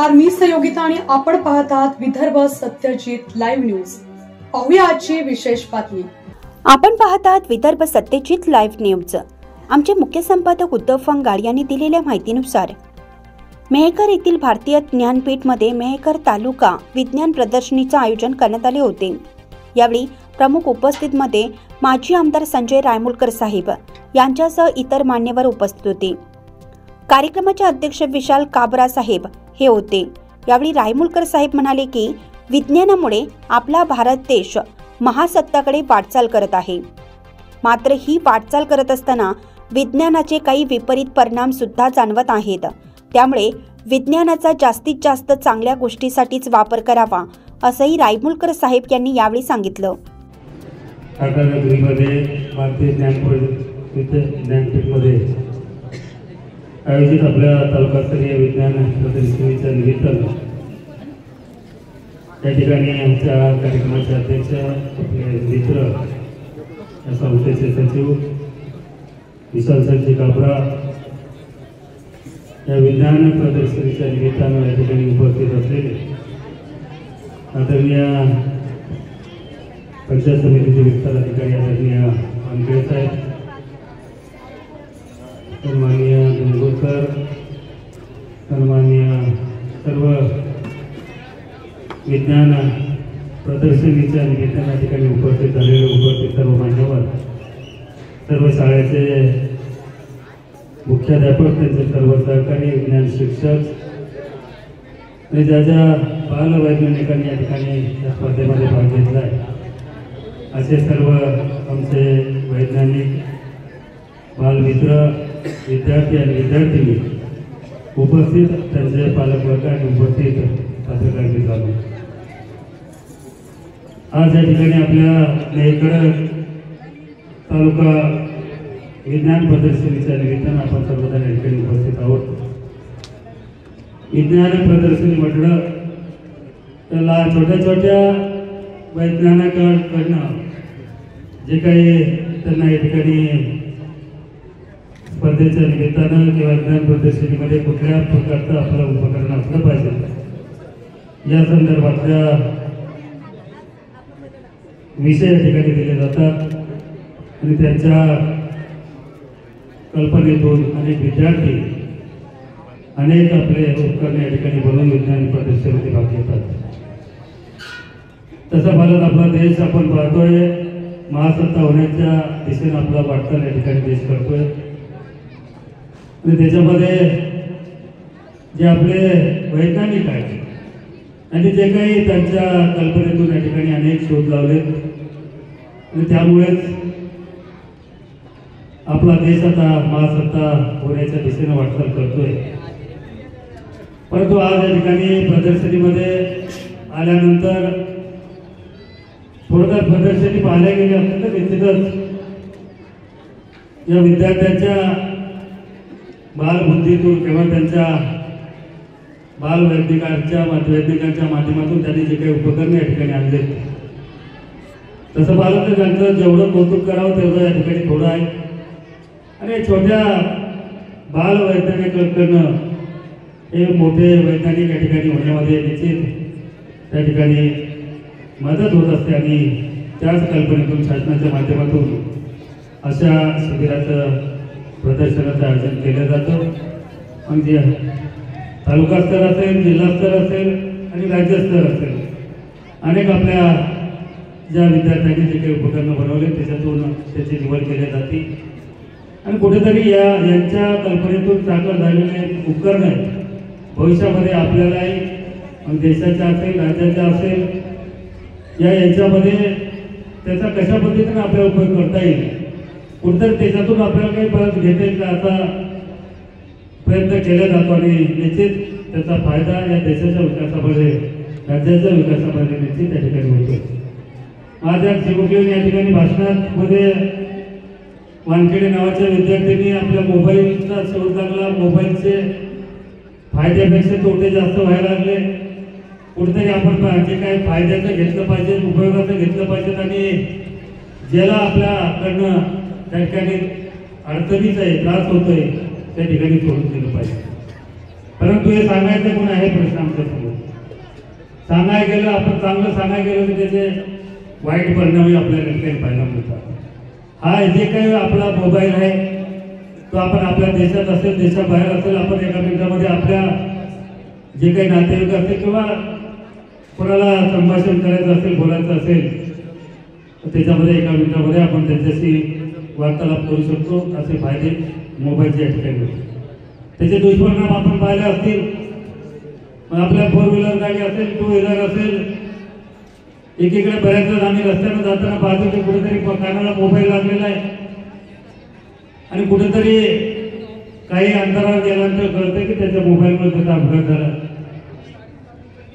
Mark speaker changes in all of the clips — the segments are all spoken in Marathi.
Speaker 1: नमस्कार, मी सहयोगिता आणि आपण पाहत आहात विदर्भ सत्यजित लाईव्ह न्यूज। पाहूया आजची विशेष बातमी।
Speaker 2: आपण पाहत आहात विदर्भ सत्यजित लाईव्ह न्यूज। आमचे मुख्य संपादक उद्धव फंगाड यांनी दिलेल्या माहितीनुसार मेहकर येथील भारतीय ज्ञानपीठमध्ये मेहकर तालुका विज्ञान प्रदर्शनीचे आयोजन करण्यात आले होते। यावेळी प्रमुख उपस्थितीमध्ये माजी आमदार संजय रायमुलकर साहेब यांच्यासह इतर मान्यवर उपस्थित होते। कार्यक्रमाचे अध्यक्ष विशाल काबरा साहेब हे होते। यावेळी रायमुलकर साहेब म्हणाले की विज्ञानामुळे आपला भारत देश महासत्ताकडे वाटचाल करत आहे, मात्र ही वाटचाल करत असताना विज्ञानाचे काही विपरीत परिणाम सुद्धा जाणवत आहेत। त्यामुळे विज्ञानाचा जास्तीत जास्त चांगल्या गोष्टीसाठीच वापर करावा, असंही रायमुलकर साहेब यांनी यावेळी सांगितलं।
Speaker 3: भारतीय ज्ञानपीठमध्ये आयोजित आपल्या तालुकास्तरीय विज्ञान प्रदर्शनीच्या निमित्तानं या ठिकाणी आमच्या कार्यक्रमाचे अध्यक्ष आपले मित्र या संस्थेचे सचिव विशाल संजय काबरा या विज्ञान प्रदर्शनीच्या निमित्तानं या ठिकाणी उपस्थित असलेले आदरणीय पंचायत समितीचे विस्तार अधिकारी आदरणीय वानखेडे साहेब, सन्माननीय गंगोकर, सन्माननीय सर्व विज्ञान प्रदर्शनीच्या निमित्तानं ठिकाणी उपस्थित सर्व मान्यवर, सर्व शाळेचे मुख्याध्यापक, त्यांचे सर्व सहकारी, विज्ञान शिक्षक आणि ज्या ज्या बालवैज्ञानिकांनी या ठिकाणी या स्पर्धेमध्ये भाग घेतला आहे असे सर्व आमचे वैज्ञानिक बालमित्र, विद्यार्थी आणि विद्यार्थिनी उपस्थित, त्यांचे पालकवर्ग आणि उपस्थित पत्रकार मित्रांनो, आज या ठिकाणी आपल्या मेहकर तालुका विज्ञान प्रदर्शनीच्या निमित्तानं आपण सर्वजण या ठिकाणी उपस्थित आहोत। विज्ञान प्रदर्शनी म्हटलं त्याला छोट्या छोट्या वैज्ञानिकांकडनं जे काही त्यांना या ठिकाणी स्पर्धेच्या निमित्तानं किंवा विज्ञान प्रदर्शनीमध्ये कुठल्या प्रकारचं आपलं उपकरण असलं पाहिजे या संदर्भातल्या विषय या ठिकाणी दिले जातात आणि त्यांच्या कल्पनेतून अनेक विद्यार्थी अनेक आपले उपकरणे या ठिकाणी बनवून विज्ञान प्रदर्शनीमध्ये भाग घेतात। तसा भारत आपला देश आपण पाहतोय महासत्ता होण्याच्या दिशेने आपला वाटचाल या ठिकाणी देश करतोय आणि त्याच्यामध्ये जे आपले वैज्ञानिक आहेत आणि जे काही त्यांच्या कल्पनेतून या ठिकाणी अनेक शोध लावलेत आणि त्यामुळेच आपला देश आता महासत्ता होण्याच्या दिशेने वाटचाल करतोय। परंतु आज या ठिकाणी प्रदर्शनीमध्ये आल्यानंतर थोडक्यात प्रदर्शनी पाहायला गेली असतील तर निश्चितच या विद्यार्थ्यांच्या बालबुद्धीतून किंवा त्यांच्या बालवैज्ञानिकांच्या माध्यमातून त्यांनी जे काही उपकरणे या ठिकाणी आणले तसं पाहिलं तर त्यांचं जेवढं कौतुक करावं तेवढं या ठिकाणी थोडं आहे आणि छोट्या बालवैज्ञानिकांकडनं हे मोठे वैज्ञानिक या ठिकाणी होण्यामध्ये निश्चित त्या ठिकाणी मदत होत असते आणि त्याच कल्पनेतून शासनाच्या माध्यमातून अशा शिबिराचं प्रदर्शनाचं आयोजन केलं जातं। म्हणजे तालुका स्तर असेल, जिल्हा स्तर असेल आणि राज्यस्तर असेल, अनेक आपल्या ज्या विद्यार्थ्यांनी जे काही उपकरणं बनवले त्याच्यातून त्याची निवड केली जाते आणि कुठेतरी यांच्या कल्पनेतून साकार झालेले उपकरणं भविष्यामध्ये आपल्यालाही देशाच्या असेल, राज्याच्या असेल, याच्यामध्ये त्याचा कशा पद्धतीने आपल्याला उपयोग करता येईल, कुठेतरी त्याच्यातून आपल्याला काही परत घेता येईल का असा प्रयत्न केला जातो आणि निश्चित त्याचा फायदा या देशाच्या विकासामध्ये, राज्याच्या विकासामध्ये निश्चित त्या ठिकाणी होतो। आज या चिमुकलीने या ठिकाणी भाषणामध्ये वानखेडे नावाच्या विद्यार्थ्यांनी आपल्या मोबाईलचा शोध लागला, मोबाईलचे फायद्यापेक्षा तोटे जास्त व्हायला लागले, कुठेतरी आपण जे काही फायद्याचं घेतलं पाहिजे, उपयोगाचं घेतलं पाहिजे आणि ज्याला आपल्याकडनं त्या ठिकाणी अडचणीचा आहे, त्रास होतोय त्या ठिकाणी सोडून दिलं पाहिजे। परंतु हे सांगायचं कोण आहे प्रश्न आमच्यासमोर. सांगायला गेलं, आपण चांगलं सांगायला गेलं तर त्याचे वाईट परिणामही आपल्याला काही पाहायला मिळतात. हा जे काही आपला मोबाईल आहे तो आपण आपल्या देशात असेल, देशाबाहेर असेल, आपण एका मिनिटामध्ये आपल्या जे काही नातेवाईक असतील किंवा कोणाला संभाषण करायचं असेल, बोलायचं असेल तर त्याच्यामध्ये एका मिनिटामध्ये आपण त्यांच्याशी वार्तालाप करू शकतो. असे फायदे मोबाईलचे या ठिकाणी होते. त्याचे दुष्परिणाम आपण पाहिले असतील. मग आपल्या 4 व्हीलर गाडी असेल, 2 व्हीलर असेल, एकीकडे बऱ्याच वेळा आम्ही रस्त्यानं जाताना पाहतो की कुठेतरी कानाला मोबाईल लागलेला आहे आणि कुठेतरी काही अंतरावर गेल्यानंतर कळतं की त्याच्या मोबाईलवर त्याचा अपघात झाला.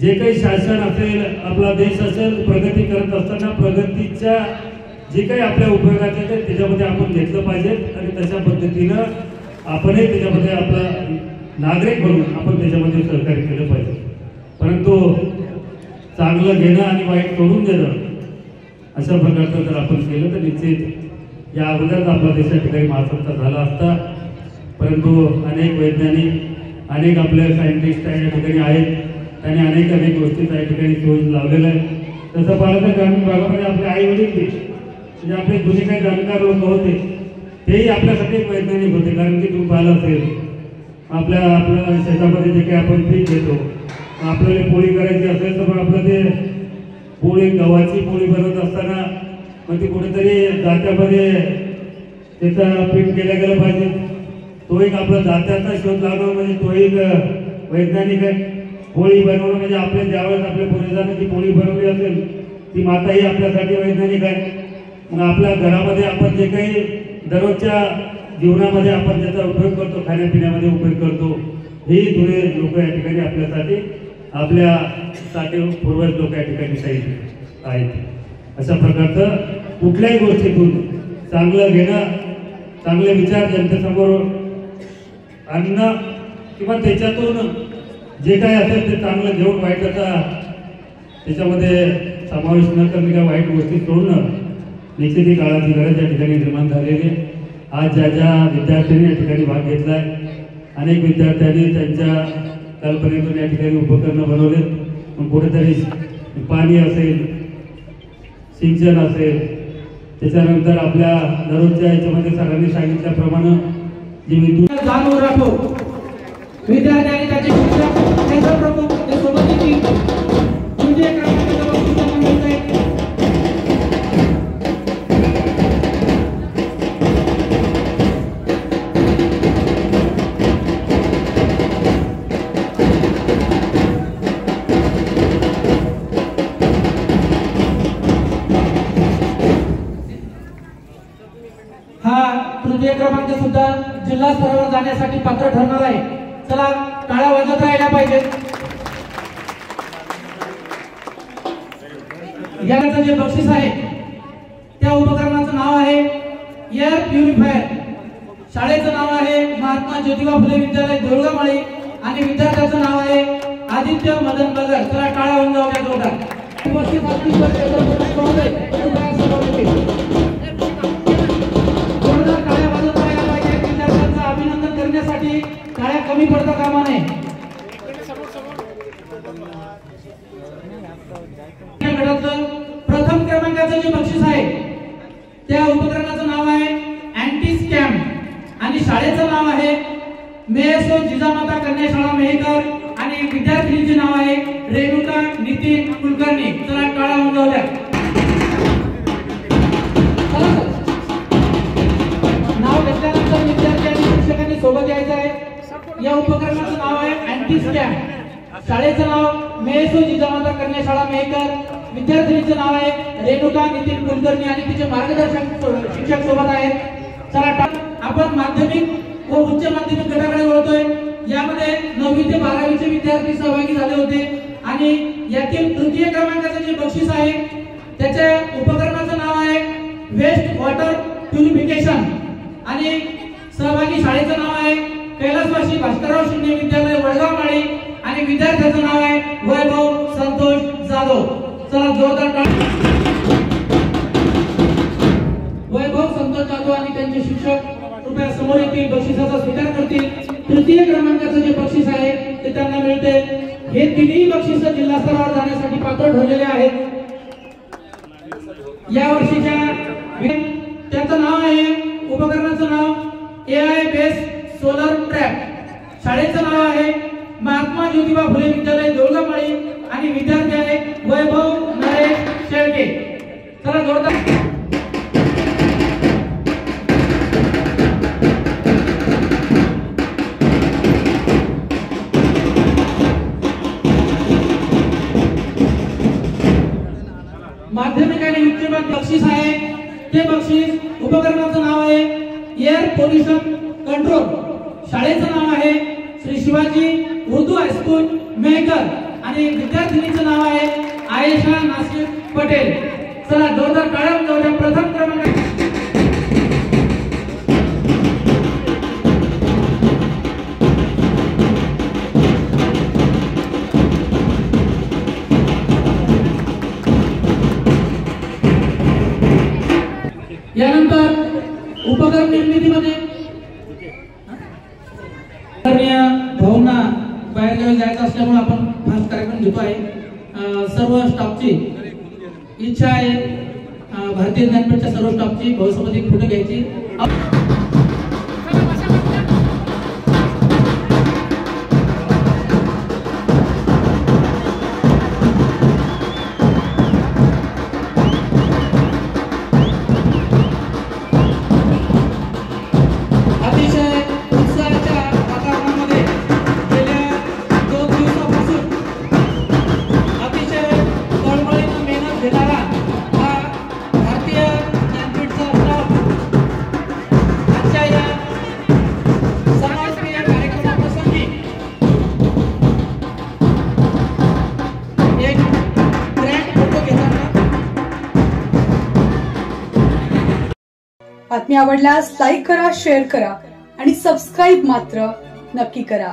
Speaker 3: जे काही शासन असेल, आपला देश असेल, प्रगती करत असताना प्रगतीच्या जे काही आपल्या उपयोगाचे आहे त्याच्यामध्ये आपण घेतलं पाहिजे आणि तशा पद्धतीनं आपणही त्याच्यामध्ये आपला नागरिक म्हणून आपण त्याच्यामध्ये सहकार्य केलं पाहिजे. परंतु चांगलं घेणं आणि वाईट सोडून देणं अशा प्रकारचं जर आपण केलं तर निश्चित या अगोदरच आपला देशा ठिकाणी महासत्ता झाला असता. परंतु अनेक वैज्ञानिक, अनेक आपले सायंटिस्ट या ठिकाणी आहेत, त्यांनी अनेक गोष्टी त्या ठिकाणी शोध लावलेला आहे. तसं पाहिलं तर ग्रामीण भागामध्ये आपले आई वडील म्हणजे आपले जुने काही जाणकार लोक होते तेही आपल्यासाठी एक वैज्ञानिक होते. कारण की तुम्ही पाहिलं असेल आपल्या शेतामध्ये जे काही आपण पीक घेतो, आपल्याला पोळी करायची असेल तर मग आपलं ते पोळी, गव्हाची पोळी बनवत असताना मग ती कुठेतरी जात्यामध्ये त्याचं पीठ केलं गेलं पाहिजे. तो एक आपला जात्याचा शोध लावणं म्हणजे तो एक वैज्ञानिक आहे. पोळी बनवणं म्हणजे आपल्या ज्यावेळेस आपल्या पूर्वजांनी ती पोळी बनवली असेल ती माताही आपल्यासाठी वैज्ञानिक आहे. मग आपल्या घरामध्ये आपण जे काही दररोजच्या जीवनामध्ये आपण ज्याचा उपयोग करतो, खाण्यापिण्यामध्ये उपयोग करतो, हे जुने लोक या ठिकाणी आपल्यासाठी, आपल्यासाठी पूर्वज लोक या ठिकाणी आहेत. अशा प्रकारचं कुठल्याही गोष्टीतून चांगलं घेणं, चांगले विचार जनतेसमोर आणणं किंवा त्याच्यातून जे काय असेल ते चांगलं घेऊन वाईटाचा त्याच्यामध्ये समावेश न करणे किंवा वाईट गोष्टी सोडणं निश्चित ही काळाची गरज या ठिकाणी निर्माण झालेली आहे. आज ज्या विद्यार्थ्यांनी या ठिकाणी भाग घेतला आहे, अनेक विद्यार्थ्यांनी त्यांच्या कल्पनेतून या ठिकाणी उपकरणं बनवले. पण कुठेतरी पाणी असेल, सिंचन असेल, त्याच्यानंतर आपल्या दररोजच्या याच्यामध्ये सरांनी सांगितल्याप्रमाणे जे विद्युत
Speaker 4: जाणून राखो विद्यार्थ्यांनी त्याचे शिक्षक त्यांचा प्रमुख ते सोबत येतील. म्हणजे हा तृतीय क्रमांक सुद्धा जिल्हा स्तरावर जाण्यासाठी पात्र ठरणार आहे. चला टाळ्या वाजत राहिल्या पाहिजेत. याचं जे बक्षीस आहे त्या उपकरणाचं नाव आहे एअर प्युरिफायर. शाळेचं नाव आहे महात्मा ज्योतिबा फुले विद्यालय देऊळगामाळी आणि विद्यार्थ्याचं नाव आहे आदित्य मदन बगर. चला टाळ्या वाजून जाऊया जोरदार. टाळ्या कमी पडता कामा नये. प्रथम क्रमांकाचं जे बक्षीस आहे त्या उपकरणाचं नाव आहे अँटी स्कॅम आणि शाळेचं नाव आहे मेसो जिजामाता कन्या शाळा मेहकर आणि विद्यार्थिनीचे नाव आहे रेणुका नितीन कुलकर्णी. चला टाळ्या वाजून जाऊया. नाव घेतल्यानंतर विद्यार्थी आणि शिक्षकांनी सोबत यायचं आहे. या उपकरणाचं नाव आहे अँटी स्कॅम. शाळेचं नाव मेसो जिजामाता कन्या शाळा मेहकर, विद्यार्थिनीचं नाव आहे रेणुका नितीन कुलकर्णी आणि तिचे मार्गदर्शक शिक्षक सोबत आहेत. चला आपण माध्यमिक व उच्च माध्यमिक गटाकडे वळतोय. यामध्ये 9वी ते 12वीचे विद्यार्थी सहभागी झाले होते आणि यातील तृतीय क्रमांकाचं जे बक्षीस आहे त्याच्या उपकरणाचं नाव आहे वेस्ट वॉटर प्युरिफिकेशन आणि सहभागी शाळेचं नाव आहे कैलासवासी भास्करराव शिंदे विद्यालय वडगावमाळी आणि विद्यार्थ्याचं नाव आहे वैभव संतोष जाधव. चला जोरदार टाळ्या. वैभव संतोष जाधव आणि कृपया समोर येतील, बक्षिसाचा स्वीकार करतील. तृतीय क्रमांकाचं जे बक्षीस आहे ते त्यांना मिळते। हे तिन्ही बक्षीस जिल्हा स्तरावर जाण्यासाठी पात्र ठरलेले आहेत। या वर्षीच्या त्याचं नाव आहे, उपकरणाचं नाव AI बेस सोलर ट्रॅप। शाळेचं नाव आहे महात्मा ज्योतिबा फुले विद्यालय देऊळगावमाळी आणि विद्यार्थी आहे वैभव नरेश शेळके। चला जोरदार माध्यमिक आणि उच्च माध्यमिक बक्षीस आहे। ते बक्षीस उपकरणाचं नाव आहे एअर पोल्युशन कंट्रोल। शाळेचं नाव आहे श्री शिवाजी उर्दू हायस्कूल मेहकर आणि विद्यार्थिनीचं नाव आहे आयशा नासिर पटेल। चला जोरदार टाळ्या वाजवूया। प्रथम क्रमांक यानंतर उपकरण निर्मितीमध्ये भावना बाहेर गावी जायचं असल्यामुळे आपण खास कार्यक्रम घेतो आहे। सर्व स्टाफची इच्छा आहे, भारतीय ज्ञानपीठच्या सर्व स्टाफची भाऊसोबत एक फोटो घ्यायची।
Speaker 1: बातमी आवडल्यास लाईक करा, शेअर करा आणि सबस्क्राईब मात्र नक्की करा।